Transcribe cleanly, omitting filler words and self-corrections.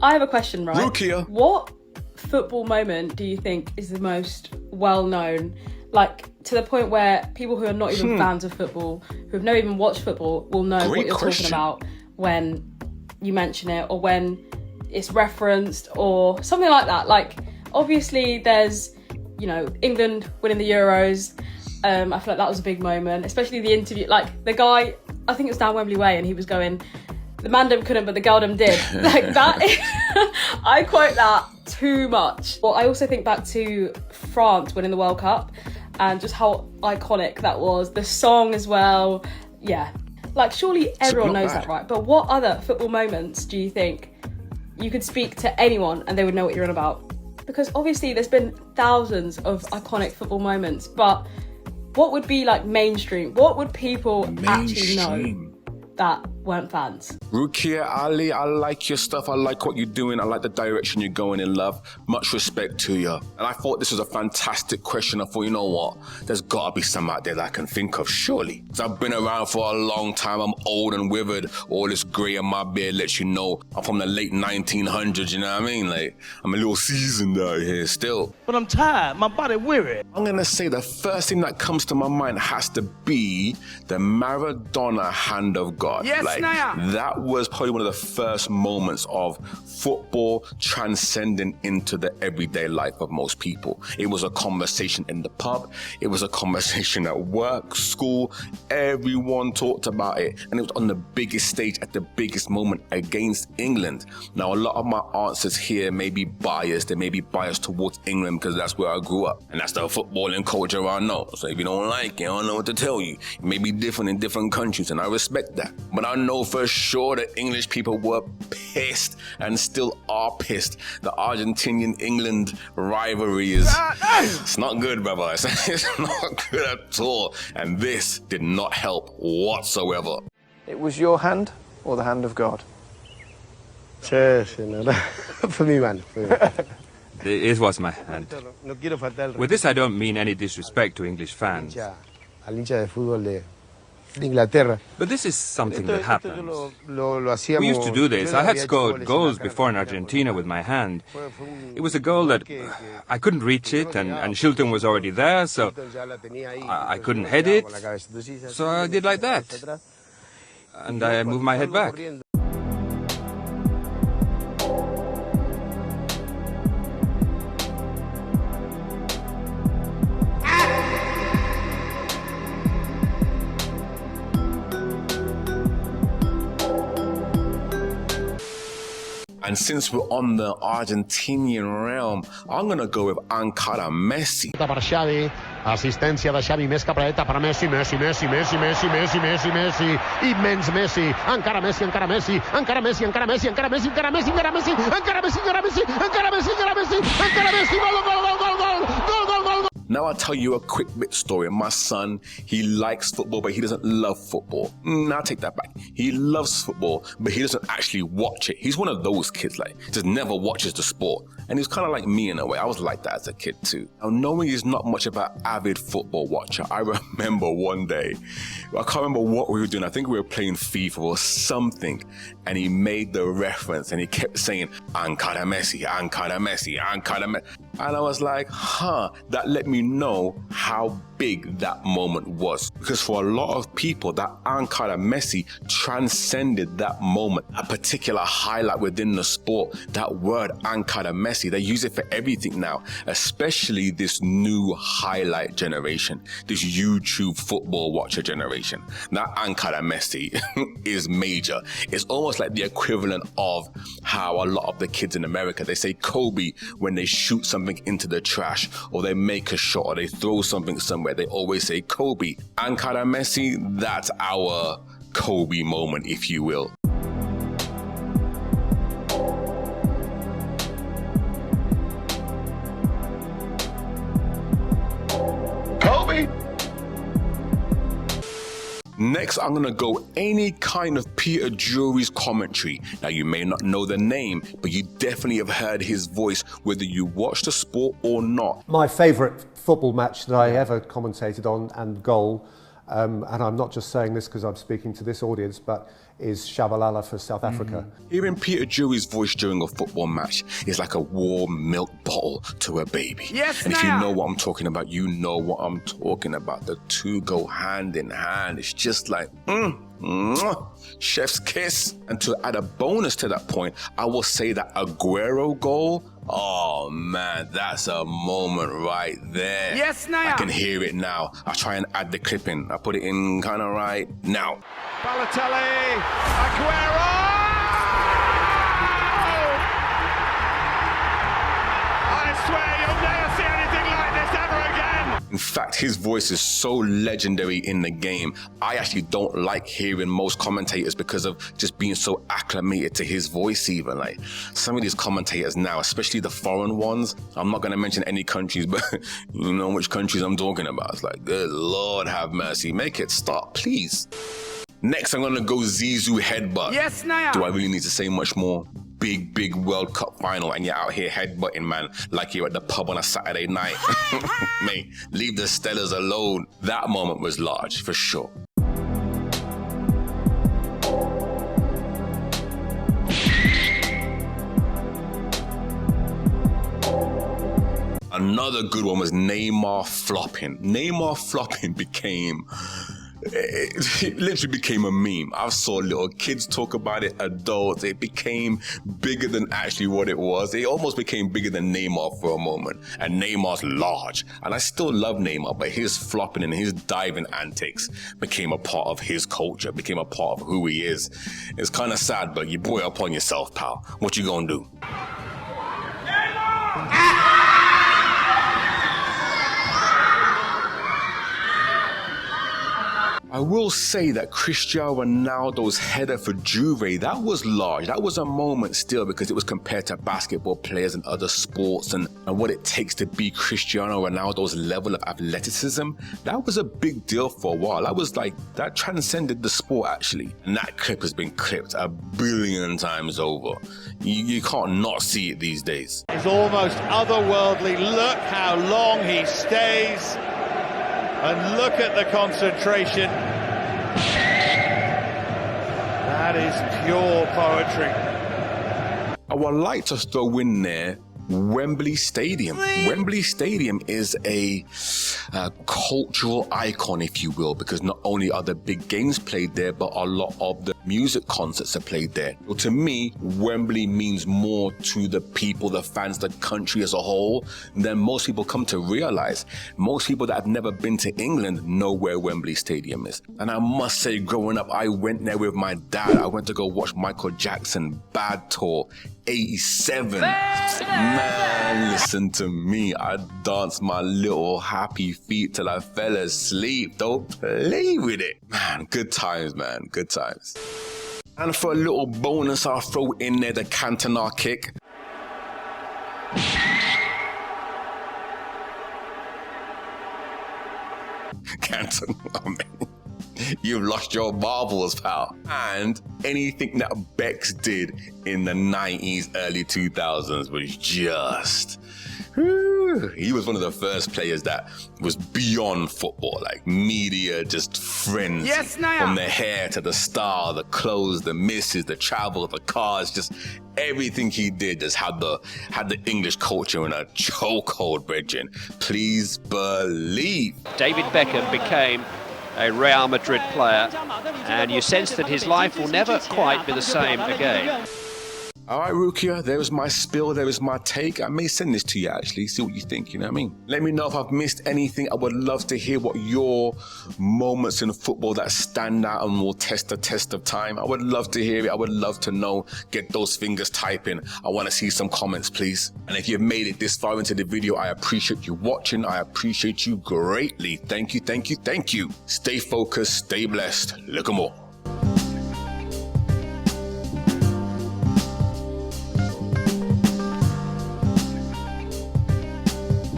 I have a question, right? Rukia. What football moment do you think is the most well-known? Like, to the point where people who are not even fans of football, who have never even watched football, will know what you're talking about when you mention it, or when it's referenced, or something like that. Like, obviously there's, you know, England winning the Euros. I feel like that was a big moment, especially the interview. Like, the guy, I think it was down Wembley Way, and he was going, the mandem couldn't, but the girldom did. Like that, I quote that too much. Well, I also think back to France winning the World Cup and just how iconic that was. The song as well. Yeah. Like, surely everyone knows that, right? But what other football moments do you think you could speak to anyone and they would know what you're on about? Because obviously there's been thousands of iconic football moments, but what would be like mainstream? What would people actually know that weren't fans? Rukia Ali, I like your stuff. I like what you're doing. I like the direction you're going in, love. Much respect to you. And I thought this was a fantastic question. I thought, you know what? There's got to be some out there that I can think of, surely. So I've been around for a long time. I'm old and withered. All this grey in my beard lets you know I'm from the late 1900s, you know what I mean? Like, I'm a little seasoned out here still. But I'm tired. My body weary. I'm going to say the first thing that comes to my mind has to be the Maradona hand of God. Yes, like, that was probably one of the first moments of football transcending into the everyday life of most people. It was a conversation in the pub. It was a conversation at work, school. Everyone talked about it. And it was on the biggest stage at the biggest moment against England. Now, a lot of my answers here may be biased. They may be biased towards England because that's where I grew up. And that's the footballing culture I know. So if you don't like it, I don't know what to tell you. It may be different in different countries, and I respect that. But I know for sure that English people were pissed and still are pissed. The Argentinian-England rivalry is... it's not good, brother. It's not good at all. And this did not help whatsoever. It was your hand or the hand of God? For me, man. It was my hand. With this, I don't mean any disrespect to English fans. But this is something that happens. We used to do this. I had scored goals before in Argentina with my hand. It was a goal that I couldn't reach it, and Shilton was already there, so I couldn't head it. So I did like that. And I moved my head back. And since we're on the Argentinian realm, I'm going to go with Ankara Messi. Per Xavi, assistència de Xavi, més capradeta per Messi, Messi, immens Messi, encara Messi, encara Messi, encara Messi, encara Messi, encara Messi, encara Messi, encara Messi, encara Messi, encara Messi, encara Messi, encara Messi, encara Messi, gol. Now I'll tell you a quick bit story. My son, he likes football, but he doesn't love football. Now take that back. He loves football, but he doesn't actually watch it. He's one of those kids, like, just never watches the sport. And he's kind of like me in a way. I was like that as a kid too. Now, knowing he's not much of an avid football watcher, I remember one day, I can't remember what we were doing. I think we were playing FIFA or something. And he made the reference and he kept saying, Ankara Messi, Ankara Messi, Ankara Messi. And I was like, that let me know how big that moment was. Because for a lot of people, that Ankara Messi transcended that moment, a particular highlight within the sport. That word Ankara Messi, they use it for everything now, especially this new highlight generation, this YouTube football watcher generation. That Ankara Messi is major. It's almost like the equivalent of how a lot of the kids in America, they say Kobe when they shoot something into the trash, or they make a shot, or they throw something somewhere. They always say Kobe. Ankara Messi, that's our Kobe moment, if you will. Kobe! Next, I'm going to go any kind of Peter Drury's commentary. Now, you may not know the name, but you definitely have heard his voice, whether you watch the sport or not. My favourite football match that I ever commentated on and goal and I'm not just saying this because I'm speaking to this audience, but is Shabalala for South Africa. Hearing Peter Drury's voice during a football match is like a warm milk bottle to a baby. Yes, and if you know what I'm talking about, you know what I'm talking about. The two go hand in hand. It's just like, chef's kiss. And to add a bonus to that point, I will say that Aguero goal, oh man, that's a moment right there. Yes, now. I can hear it now. I try and add the clip in. I put it in kind of right now. Balotelli, Aguero! I swear you'll never see anything like this ever again! In fact, his voice is so legendary in the game. I actually don't like hearing most commentators because of just being so acclimated to his voice even. Like some of these commentators now, especially the foreign ones, I'm not going to mention any countries, but you know which countries I'm talking about. It's like, good Lord have mercy. Make it stop, please. Next, I'm going to go Zizou headbutt. Yes, now. Do I really need to say much more? Big World Cup final and you're out here headbutting, man, like you're at the pub on a Saturday night. Mate, leave the Stellas alone. That moment was large, for sure. Another good one was Neymar flopping. Neymar flopping became... It literally became a meme. I saw little kids talk about it, adults. It became bigger than actually what it was. It almost became bigger than Neymar for a moment. And Neymar's large. And I still love Neymar, but his flopping and his diving antics became a part of his culture, became a part of who he is. It's kind of sad, but you boy up on yourself, pal. What you gonna do? I will say that Cristiano Ronaldo's header for Juve, that was large. That was a moment still because it was compared to basketball players and other sports and what it takes to be Cristiano Ronaldo's level of athleticism. That was a big deal for a while. That was like, that transcended the sport actually. And that clip has been clipped 1 billion times over. You can't not see it these days. It's almost otherworldly. Look how long he stays. And look at the concentration. That is pure poetry. I would like to throw in there Wembley Stadium. Wembley Stadium is a cultural icon, if you will, because not only are the big games played there, but a lot of the music concerts are played there. So to me, Wembley means more to the people, the fans, the country as a whole than most people come to realize. Most people that have never been to England know where Wembley Stadium is. And I must say, growing up, I went there with my dad. I went to go watch Michael Jackson, Bad Tour, 87. Man, listen to me. I danced my little happy feet till I fell asleep. Don't play with it. Man, good times, man. Good times. And for a little bonus, I'll throw in there the Cantona kick. Cantona, man. You've lost your marbles, pal. And anything that Bex did in the 90s, early 2000s was just... He was one of the first players that was beyond football, like media, just friends. Yes, now. From the hair to the style, the clothes, the misses, the travel, the cars, just everything he did just had the English culture in a chokehold, brethren. Please believe. David Beckham became a Real Madrid player, and you sense that his life will never quite be the same again. All right, Rukia, there is my spill, there is my take. I may send this to you, actually, see what you think, you know what I mean? Let me know if I've missed anything. I would love to hear what your moments in football that stand out and will test the test of time. I would love to hear it. I would love to know. Get those fingers typing. I want to see some comments, please. And if you've made it this far into the video, I appreciate you watching. I appreciate you greatly. Thank you, thank you, thank you. Stay focused, stay blessed. Look 'em all.